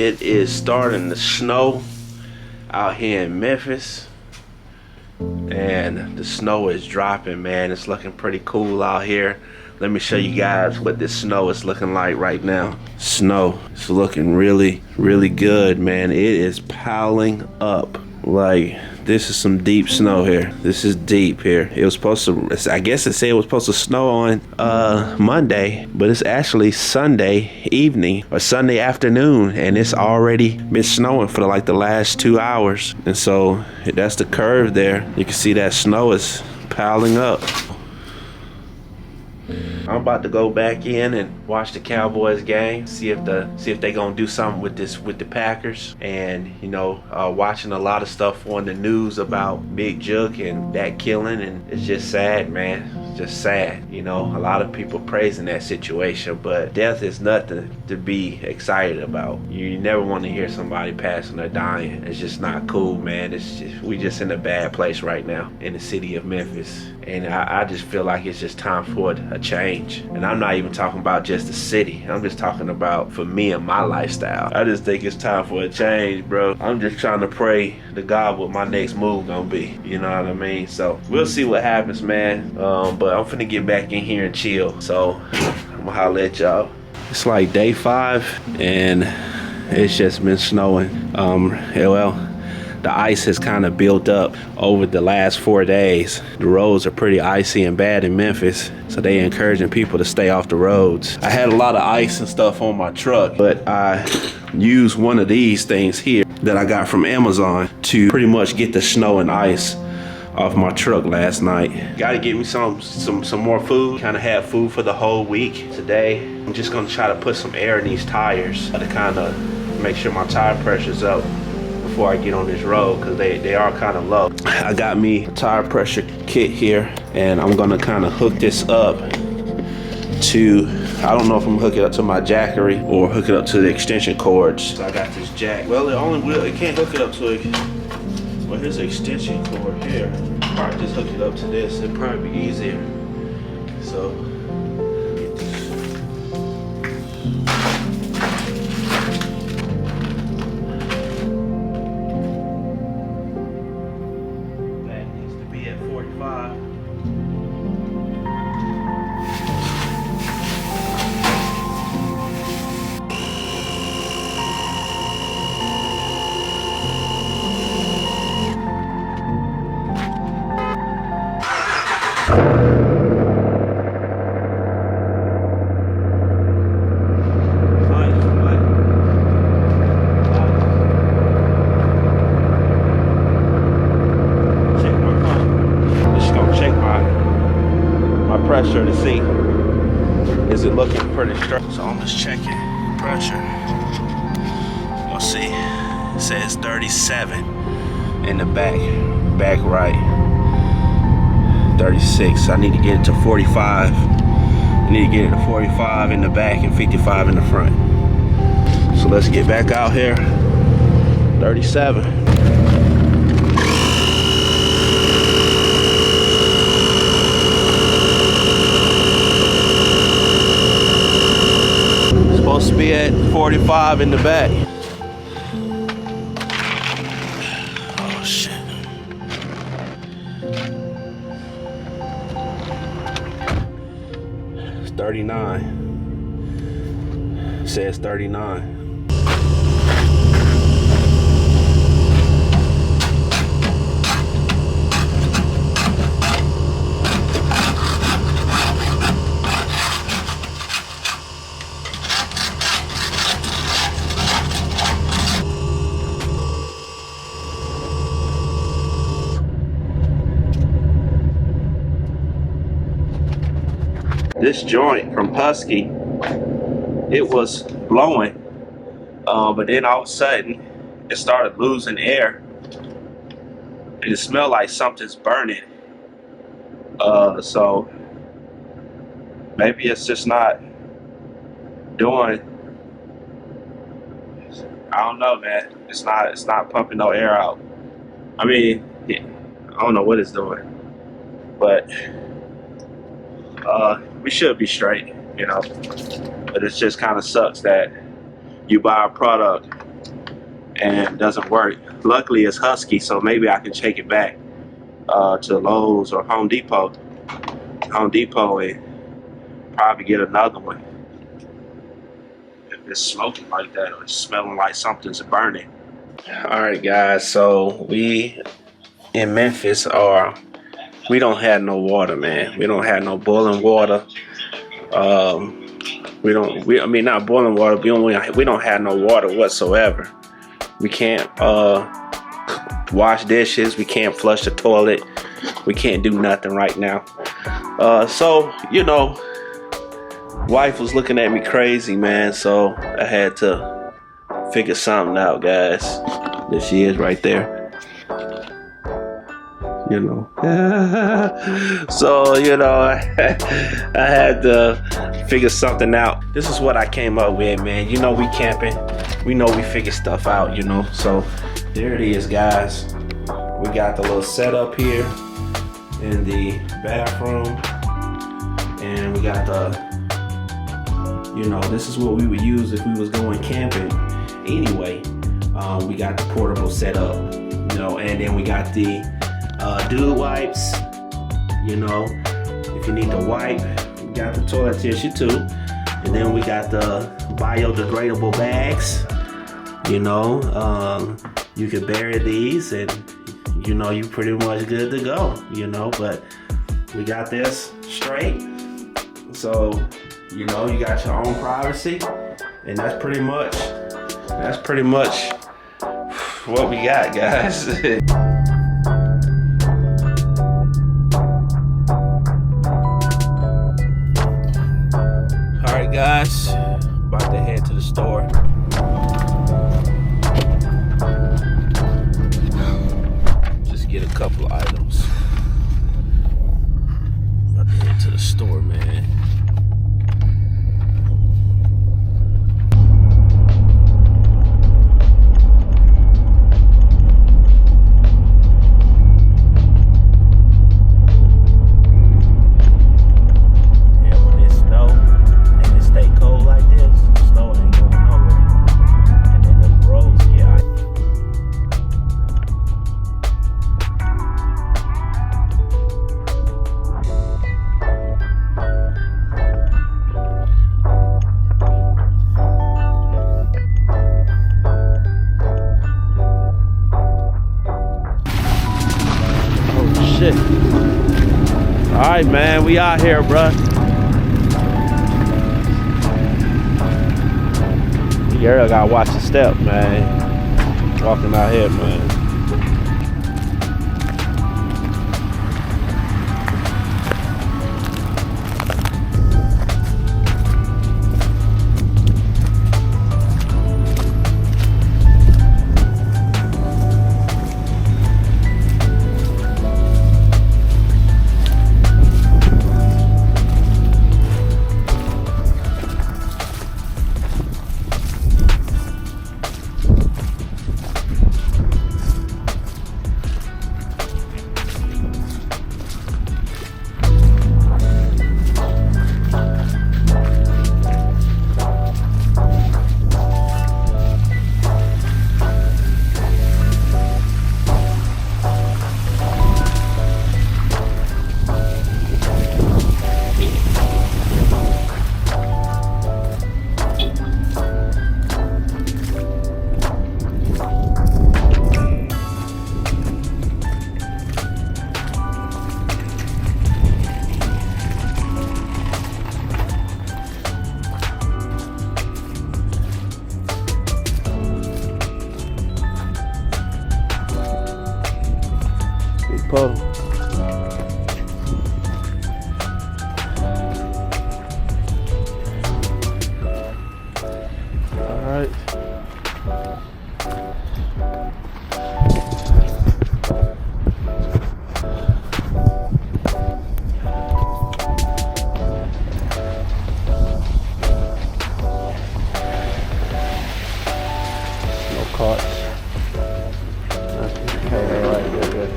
It is starting to snow out here in Memphis, and the snow is dropping, man. It's looking pretty cool out here. Let me show you guys what this snow is looking like right now. Snow is looking really, really good, man. It is piling up. Like, this is some deep snow here. This is deep here. It was supposed to, I guess it said it was supposed to snow on Monday, but it's actually Sunday evening or Sunday afternoon, and it's already been snowing for like the last 2 hours. And so that's the curve there. You can see that snow is piling up. I'm about to go back in and watch the Cowboys game, see if they gonna do something with the Packers. And you know, watching a lot of stuff on the news about Big Jook and that killing, and it's just sad, man. It's just sad. You know, a lot of people praising that situation, but death is nothing to be excited about. You never want to hear somebody passing or dying. It's just not cool, man. We just in a bad place right now in the city of Memphis, and I just feel like it's just time for a change. And I'm not even talking about just the city. I'm just talking about for me and my lifestyle. I just think it's time for a change, bro. I'm just trying to pray to God what my next move gonna be. You know what I mean? So we'll see what happens, man. But I'm finna get back in here and chill. So I'm gonna holler at y'all. It's like day 5 and it's just been snowing. Well, the ice has kind of built up over the last 4 days. The roads are pretty icy and bad in Memphis, so they encouraging people to stay off the roads. I had a lot of ice and stuff on my truck, but I used one of these things here that I got from Amazon to pretty much get the snow and ice off my truck last night. Gotta get me some more food. Kind of had food for the whole week. Today, I'm just gonna try to put some air in these tires to kind of make sure my tire pressure's up before I get on this road, because they are kind of low. I got me a tire pressure kit here, and I'm gonna kind of hook this up to, I don't know if I'm gonna hook it up to my jackery or hook it up to the extension cords. So I got this jack. Well, it can't hook it up to it. Well, here's the extension cord here. Probably just hook it up to this. It'd probably be easier. So pressure to see, is it looking pretty straight? So I'm just checking pressure. You'll see it says 37 in the back right, 36. I need to get it to 45. I need to get it to 45 in the back and 55 in the front. So let's get back out here. 37. Supposed to be at 45 in the back. Oh shit. It's 39. It says 39. This joint from Husky, it was blowing, but then all of a sudden it started losing air, and it smelled like something's burning. So maybe it's just not doing, I don't know, man. It's not pumping no air out. I mean, I don't know what it's doing, but we should be straight, you know. But it just kind of sucks that you buy a product and doesn't work. Luckily it's Husky, so maybe I can take it back to Lowe's or Home Depot and probably get another one if it's smoking like that or it's smelling like something's burning. All right guys, so we in Memphis we don't have no water, man. We don't have no boiling water. I mean not boiling water, we don't have no water whatsoever. We can't wash dishes, we can't flush the toilet, we can't do nothing right now. So, you know, wife was looking at me crazy, man, so I had to figure something out, guys. There she is right there. You know. So, you know, I had to figure something out. This is what I came up with, man. You know, we camping. We know we figure stuff out, you know. So there it is, guys. We got the little setup here in the bathroom. And we got the, you know, this is what we would use if we was going camping anyway. We got the portable setup, you know, and then we got the dude wipes, you know, if you need to wipe. We got the toilet tissue too, and then we got the biodegradable bags, you know. You can bury these and, you know, you pretty much good to go, you know. But we got this straight, so, you know, you got your own privacy, and that's pretty much what we got, guys. Alright guys, about to head to the store. Just get a couple of items. About to head to the store, man. Shit. Alright, man, we out here, bruh. Girl gotta watch the step, man. Walking out here, man. Potty. Alright. No carts. Okay, alright, good.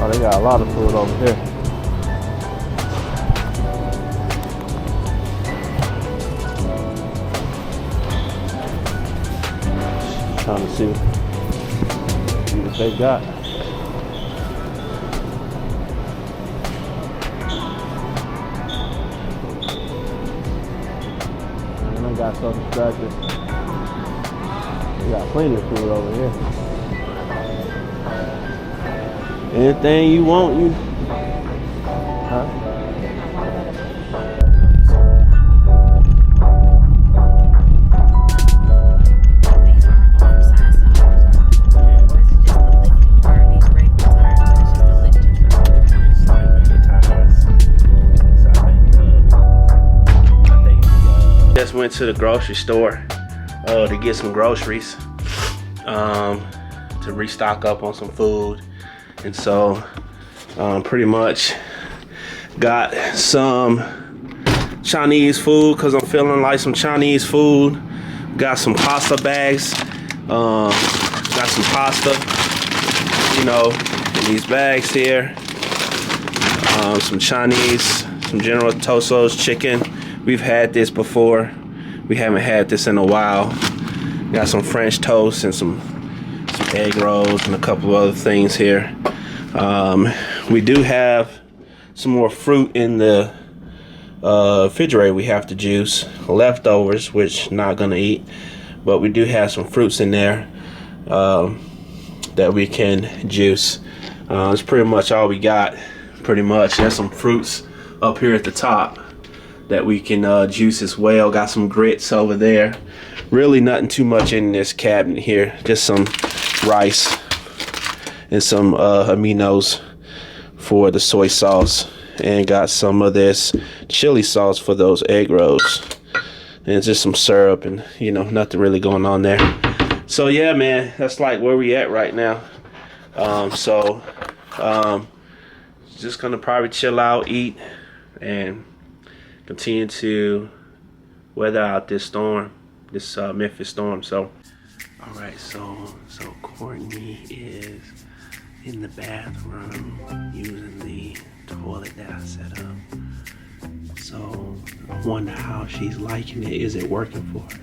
Oh, they got a lot of food over here. Trying to see what they got. And I got so distracted. We got plenty of food over here. Anything you want, you. Huh? Just went to the grocery store to get some groceries to restock up on some food, and so pretty much got some Chinese food because I'm feeling like some Chinese food. Got some pasta bags, got some pasta, you know, in these bags here. Some Chinese, some General Tso's chicken. We've had this before. We haven't had this in a while. Got some French toast and some egg rolls and a couple of other things here. We do have some more fruit in the refrigerator we have to juice. Leftovers, which not gonna eat. But we do have some fruits in there that we can juice. It's pretty much all we got. Pretty much. There's some fruits up here at the top that we can juice as well. Got some grits over there. Really nothing too much in this cabinet here. Just some rice and some aminos for the soy sauce, and got some of this chili sauce for those egg rolls, and just some syrup, and you know, nothing really going on there. So yeah, man, that's like where we at right now. Just gonna probably chill out, eat, and continue to weather out this storm, this Memphis storm. So, all right, so Courtney is in the bathroom using the toilet that I set up. So I wonder how she's liking it. Is it working for her?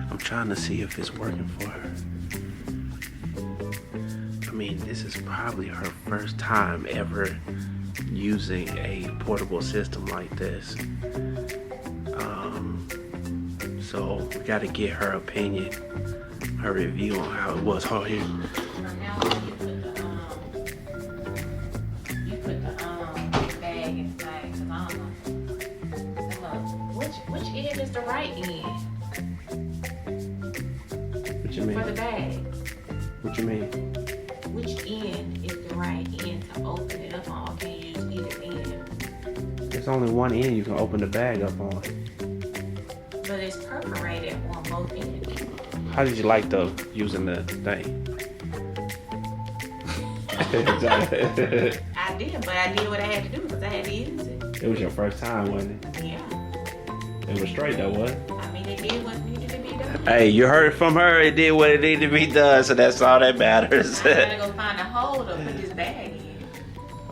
I'm trying to see if it's working for her. I mean, this is probably her first time ever using a portable system like this. So we got to get her opinion, her review on how it was. Hold here. You put the bag inside, cause I don't know. Which end is the right end? What you mean? For the bag. What you mean? Which end is the right end to open it up on? Can you use either end? There's only one end you can open the bag up on. But it's perforated on both ends. How did you like using the thing? I did, but I did what I had to do because I had to use it. It was your first time, wasn't it? Yeah. It was straight though, wasn't it? I mean, it did what needed to be done. Hey, you heard from her. It did what it needed to be done, so that's all that matters. I gotta go find a hole to put this bag in.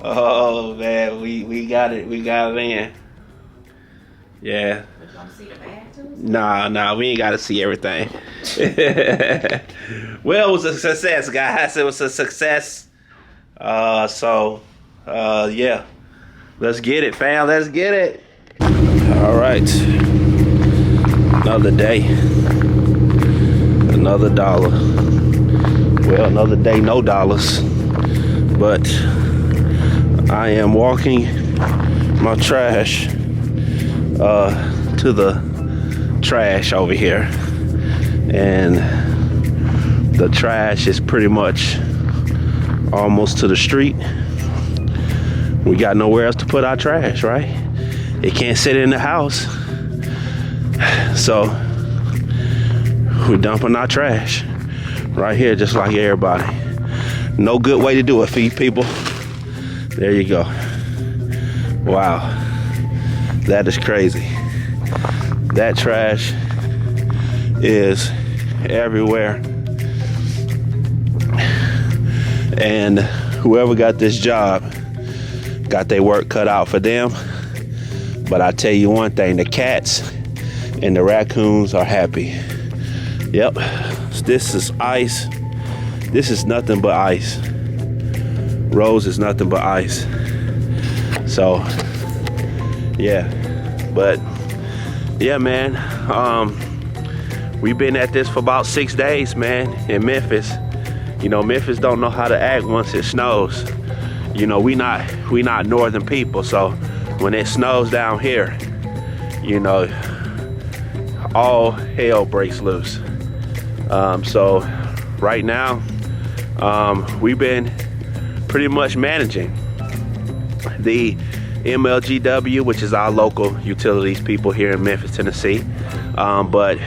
Oh man, we got it. We got it in. Yeah. But you want to see the bag too? Nah, we ain't got to see everything. Well, it was a success, guys. It was a success. Yeah. Let's get it, fam. Let's get it. All right. Another day. Another dollar. Well, another day, no dollars. But I am walking my trash to the trash over here, and the trash is pretty much almost to the street. We got nowhere else to put our trash, right? It can't sit in the house, so we're dumping our trash right here, just like everybody. No good way to do it, feed people. There you go. Wow, that is crazy. That trash is everywhere. And whoever got this job got their work cut out for them. But I tell you one thing, the cats and the raccoons are happy. Yep, this is ice. This is nothing but ice. Rose is nothing but ice. So, yeah. But, yeah, man. We've been at this for about 6 days, man, in Memphis. You know, Memphis don't know how to act once it snows. You know, we not northern people, so when it snows down here, you know, all hell breaks loose. So right now, we've been pretty much managing the MLGW, which is our local utilities people here in Memphis, Tennessee. But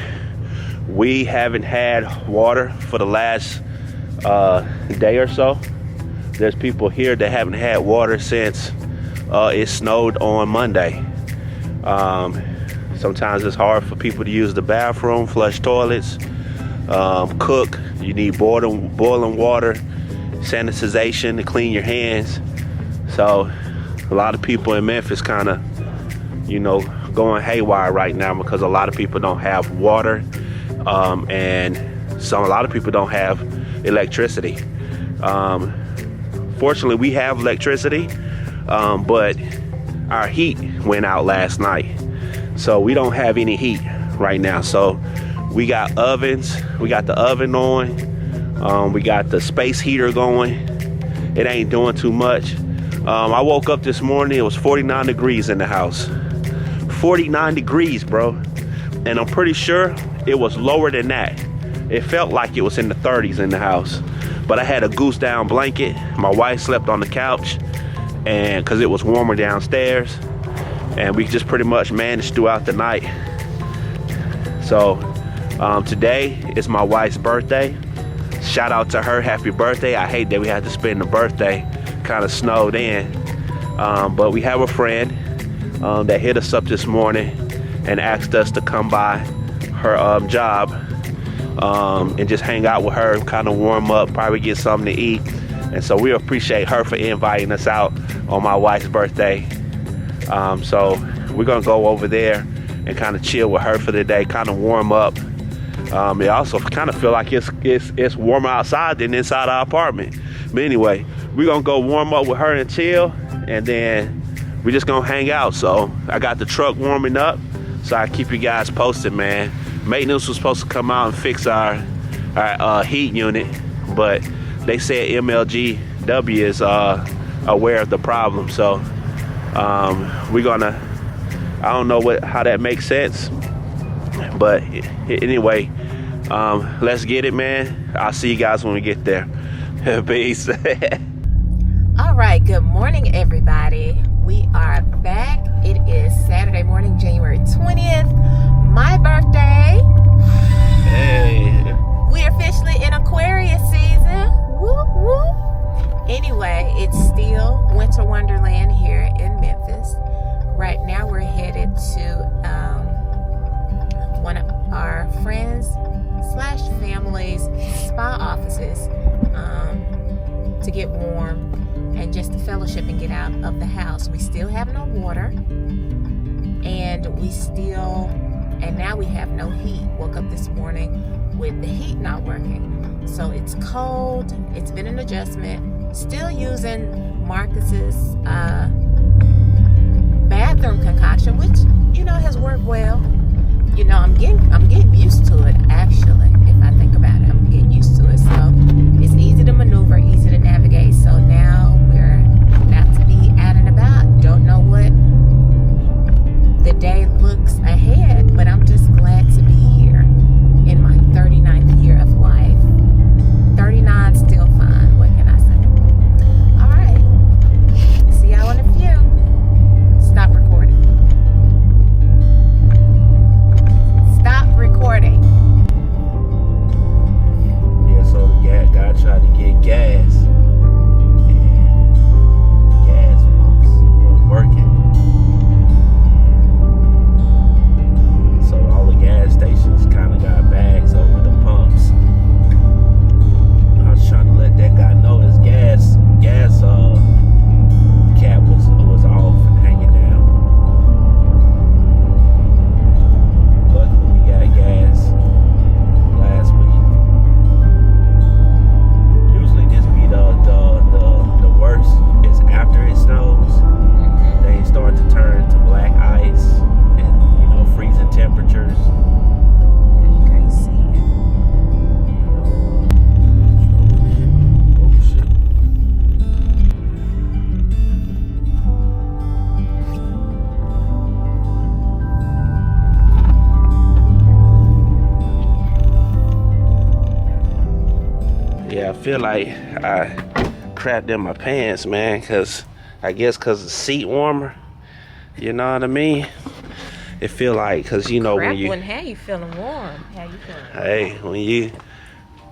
we haven't had water for the last day or so. There's people here that haven't had water since it snowed on Monday. Sometimes it's hard for people to use the bathroom, flush toilets, cook. You need boiling water, sanitization to clean your hands. So a lot of people in Memphis kind of, you know, going haywire right now because a lot of people don't have water, and a lot of people don't have electricity. Fortunately, we have electricity, but our heat went out last night, so we don't have any heat right now. So we got ovens. We got the oven on. We got the space heater going. It ain't doing too much. I woke up this morning, it was 49 degrees in the house. 49 degrees, bro. And I'm pretty sure it was lower than that. It felt like it was in the 30s in the house. But I had a goose down blanket. My wife slept on the couch, and because it was warmer downstairs. And we just pretty much managed throughout the night. So today is my wife's birthday. Shout out to her, happy birthday. I hate that we had to spend the birthday kind of snowed in, but we have a friend that hit us up this morning and asked us to come by her job and just hang out with her, kind of warm up, probably get something to eat. And so we appreciate her for inviting us out on my wife's birthday. So we're gonna go over there and kind of chill with her for the day, kind of warm up. It also kind of feel like it's warmer outside than inside our apartment. But anyway, we're gonna go warm up with her and chill, and then we're just gonna hang out. So I got the truck warming up, so I keep you guys posted, man. Maintenance was supposed to come out and fix our heat unit, but they said MLGW is aware of the problem. So we're gonna, I don't know how that makes sense, but anyway, let's get it, man. I'll see you guys when we get there. Peace. All right, good morning, everybody. We are back. It is Saturday morning, January 20th, my birthday. Hey. We're officially in Aquarius season. Whoop, whoop. Anyway, it's still winter wonderland here in Memphis. Right now we're headed to one of our friends / family's spa offices to get warm and just to fellowship and get out of the house. We still have no water, and now we have no heat. Woke up this morning with the heat not working, so it's cold. It's been an adjustment. Still using Marcus's bathroom concoction, which, you know, has worked well. You know, I'm getting used to it, actually. If I think about it, I'm getting used to it. So it's easy to maneuver, easy to navigate. So now we're about to be out and about. Don't know what the day looks ahead, but I'm just glad to be here in my 39th year of life. 39 still fine. What can I say? All right. See y'all in a few. Stop recording. Stop recording. Yeah, I feel like I crapped in my pants, man, because I guess because the seat warmer. You know what I mean? It feel like, because you know when you... How you feeling warm? How you feeling? Hey,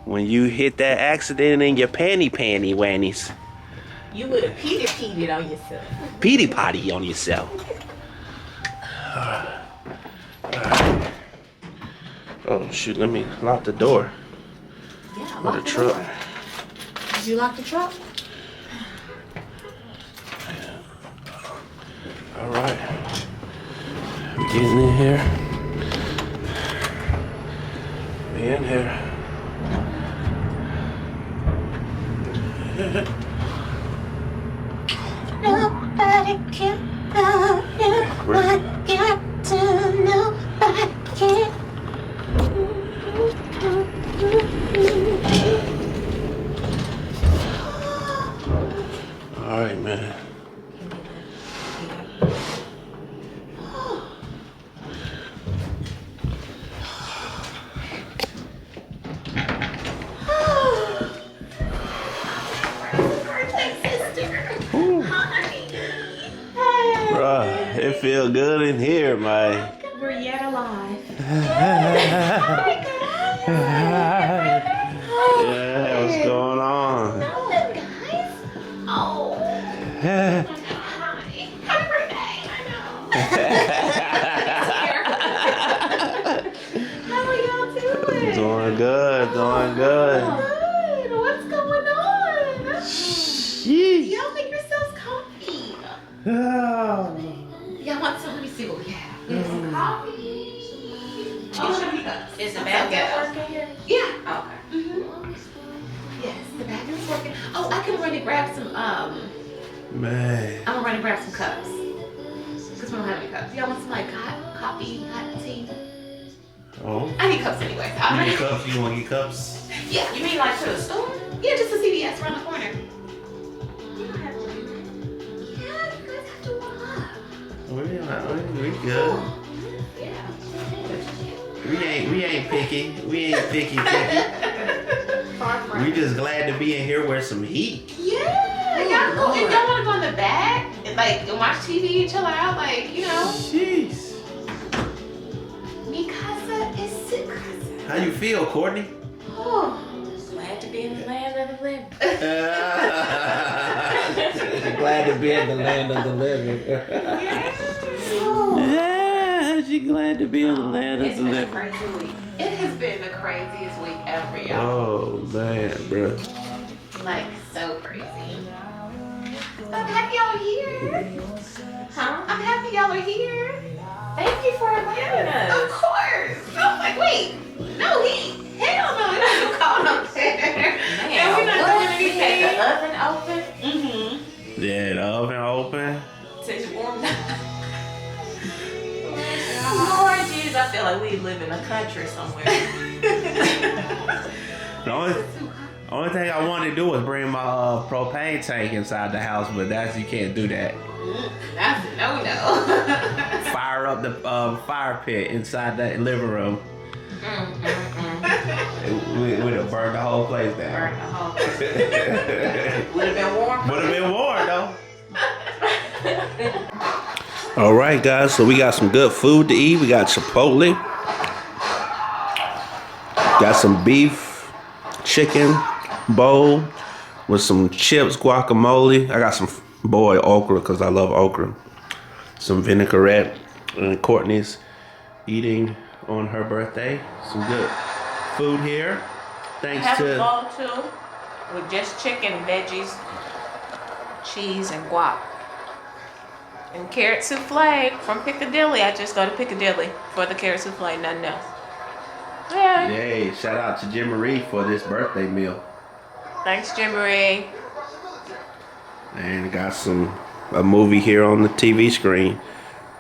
when you hit that accident in your panty wannies. You would have peed on yourself. Petey potty on yourself. Oh shoot, let me lock the door. Yeah, For lock the the truck. door. Did you lock the truck? Alright. We getting in here. We in here. Nobody can love you like I do. Nobody can. Alright, man. Bruh, it feel good in here, man. We're yet alive. Yeah, what's going on? Oh. Happy birthday. I know. How are y'all doing? Doing good, doing good. Good. What's going on? Sheesh. Y'all make yourselves comfy. Oh. Y'all want some? Let me see what we have. We have some coffee. Is the bathroom working here? Yeah. Okay. Yes, the bathroom's working. Oh, I can run and grab some, Man. I'm gonna run and grab some cups. Because we don't have any cups. Y'all want some like hot coffee, hot tea? Oh. I need cups anyway. So You need cups? You want to get cups? Yeah, you mean like to the store? Yeah, just a CVS around the corner. You don't have to. Yeah, you guys have to warm up. We good. Yeah. We ain't picky. We ain't picky. We just glad to be in here with some heat. Yeah, y'all go. If y'all want to go in the back and like watch TV and chill out, like you know. Jeez. Mi casa is su casa. How you feel, Courtney? Oh, glad to be in the land of the living. Glad to be in the land of the living. Yeah. Yeah, she glad to be in the land of It's the been a living. crazy week. It has been the craziest week ever, y'all. Oh man, bro. Like so crazy. I'm happy y'all are here. Huh? I'm happy y'all are here. Thank you for inviting us. Of course. I was like, wait, no heat. Hell no, it's too cold up there. Man, and we're not doing anything. The oven open. Yeah, the oven open. Since you warmed up. Lord Jesus, I feel like we live in a country somewhere. The only thing I wanted to do was bring my propane tank inside the house, but you can't do that. That's a no-no. Fire up the fire pit inside that living room. We would have burned the whole place down. Burn the whole place. Would have been warm. Would have been warm though. All right, guys. So we got some good food to eat. We got Chipotle. Got some beef, chicken bowl with some chips, guacamole. I got some boiled okra because I love okra. Some vinaigrette. And Courtney's eating on her birthday. Some good food here. Thanks Have to a bowl too with just chicken, veggies, cheese, and guac. And carrot souffle from Piccadilly. I just go to Piccadilly for the carrot souffle, nothing else. Yeah. Yay, shout out to Jimaire for this birthday meal. Thanks, Jimaire. And got a movie here on the TV screen.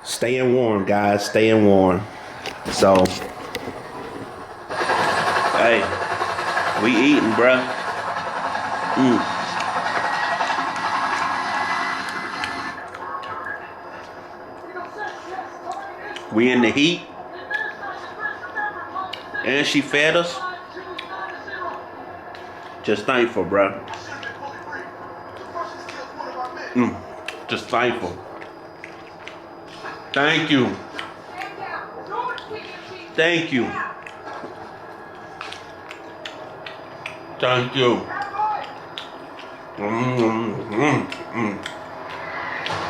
Staying warm, guys, staying warm. So, hey, we eating, bruh. We in the heat. And she fed us. Just thankful, bro. Just thankful. Thank you. Thank you. Thank you.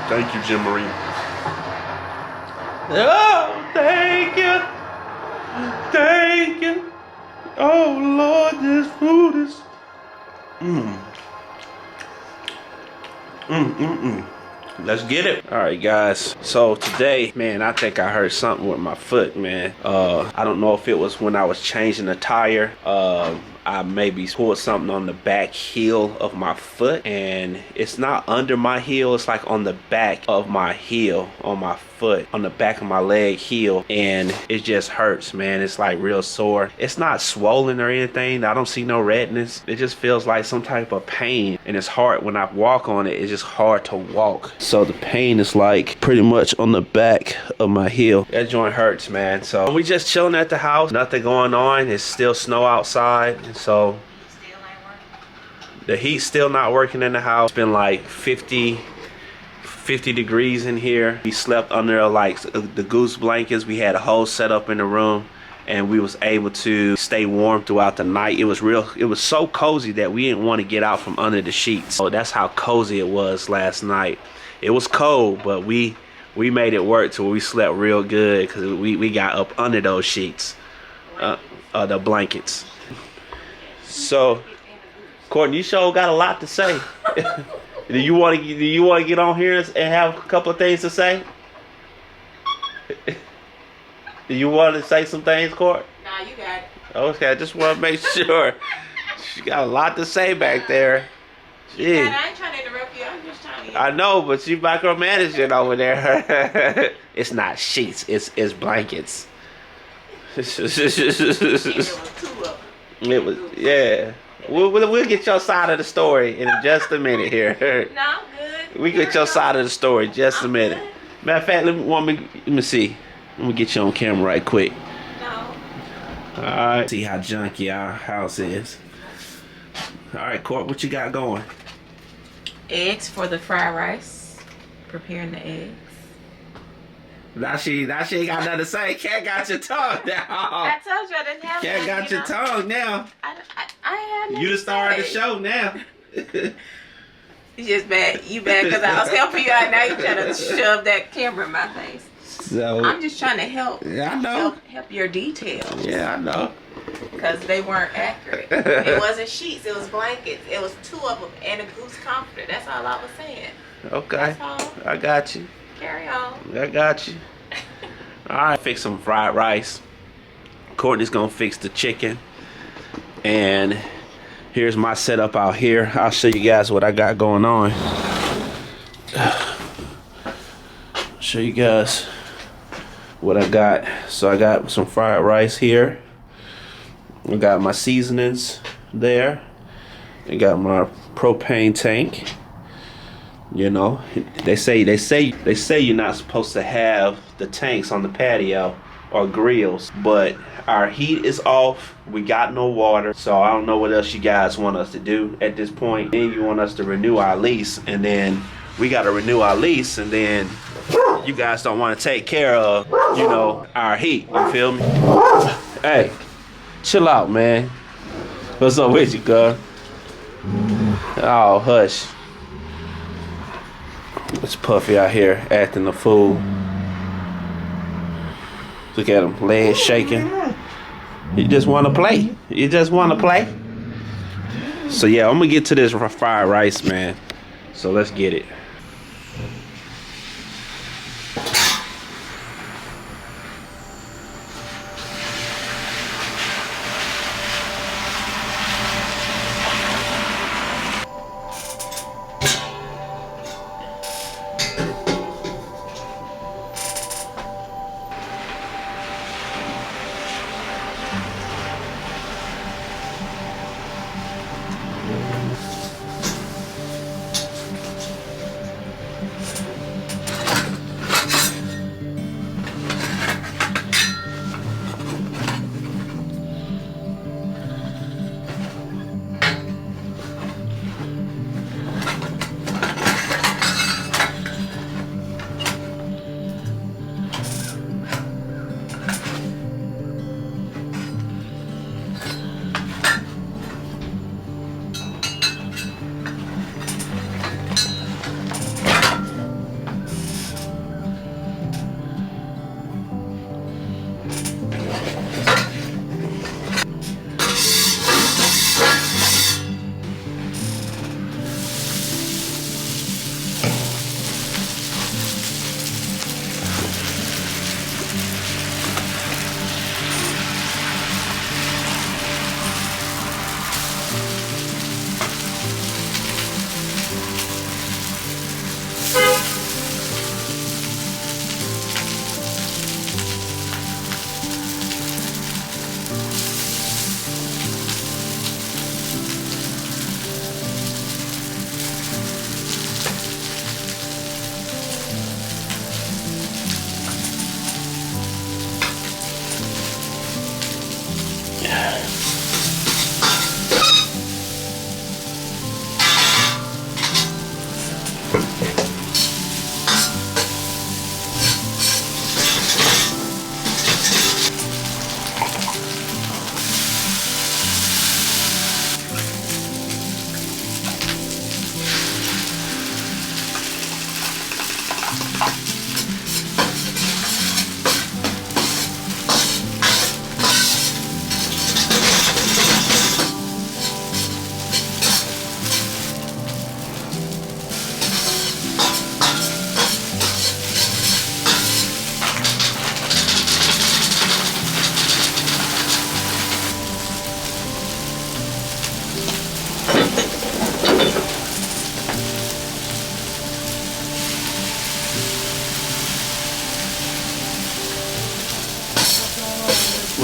Thank you, Jimaire. Oh, thank you. Thank you. Oh, Lord, this food is... Let's get it. All right, guys. So today, man, I think I heard something with my foot, man. I don't know if it was when I was changing the tire. I maybe pulled something on the back heel of my foot, and it's not under my heel, it's like on the back of my heel, on my foot, on the back of my leg heel, and it just hurts, man. It's like real sore. It's not swollen or anything. I don't see no redness. It just feels like some type of pain, and it's hard when I walk on it. It's just hard to walk. So the pain is like pretty much on the back of my heel. That joint hurts, man. So we just chilling at the house, nothing going on. It's still snow outside. So the heat's still not working in the house. It's been like 50 degrees in here. We slept under like the goose blankets. We had a whole setup in the room, and we was able to stay warm throughout the night. It was so cozy that we didn't want to get out from under the sheets. So that's how cozy it was last night. It was cold, but we made it work till we slept real good, because we got up under those sheets, the blankets. So, Courtney, you sure got a lot to say. Do you want to get on here and have a couple of things to say? Do you want to say some things, Court? Nah, you got it. Okay, I just want to make sure. She got a lot to say back there. Yeah, I ain't trying to interrupt you. I'm just trying to. I know, but she micromanaging over there. It's not sheets. It's blankets. It was, yeah. We'll get your side of the story in just a minute here. No, I'm good. We get your side of the story just a minute. Good. Matter of fact, let me see. Let me get you on camera right quick. No. Alright. See how junky our house is. Alright, Court, what you got going? Eggs for the fried rice. Preparing the eggs. Now she ain't got nothing to say. Cat got your tongue now. I told you I didn't have Cat got your tongue now. I had You the star of the show now. You just bad. You bad because I was helping you out. Now you trying to shove that camera in my face. So I'm just trying to help. Yeah, I know. Help your details. Yeah, I know. Because they weren't accurate. It wasn't sheets. It was blankets. It was 2 of them and a goose comforter. That's all I was saying. Okay. That's all. I got you. Carry on. I got you. Alright, fix some fried rice. Courtney's gonna fix the chicken. And here's my setup out here. I'll show you guys what I got going on. Show you guys what I got. So I got some fried rice here. I got my seasonings there. I got my propane tank. You know, they say you're not supposed to have the tanks on the patio or grills, but our heat is off. We got no water, so I don't know what else you guys want us to do at this point. Then you want us to renew our lease, and then we got to renew our lease, and then you guys don't want to take care of, you know, our heat. You feel me? Hey, chill out, man. What's up with you, girl? Oh, hush. It's Puffy out here acting a fool. Look at him, legs shaking. You just want to play. You just want to play. So yeah, I'm gonna get to this fried rice, man. So let's get it.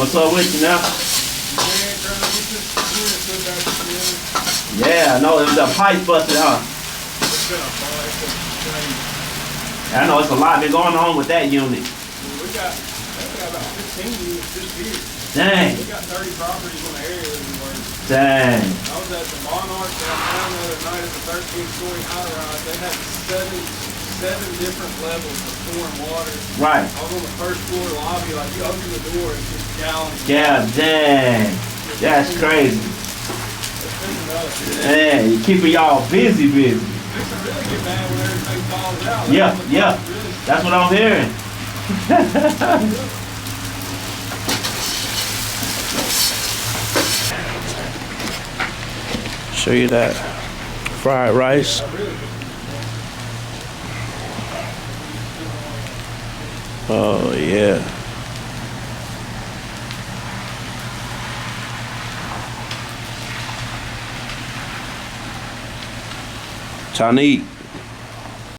What's up with you now? Yeah, I know it was a pipe busted, huh? I know it's a lot been going on with that unit. We got about 15 units this year. Dang. We got 30 properties in the area that we work. Dang. I was at the Monarch downtown the other night at the 13-story high-rise. They had seven different levels of pouring water. Right. I was on the first floor lobby, like you open the door, it's just gallons. Yeah, dang. That's crazy. Man, you keeping y'all busy. It's really get bad when everything falls out. Yeah. That's what I'm hearing. Show you that fried rice. Oh yeah. Time to eat.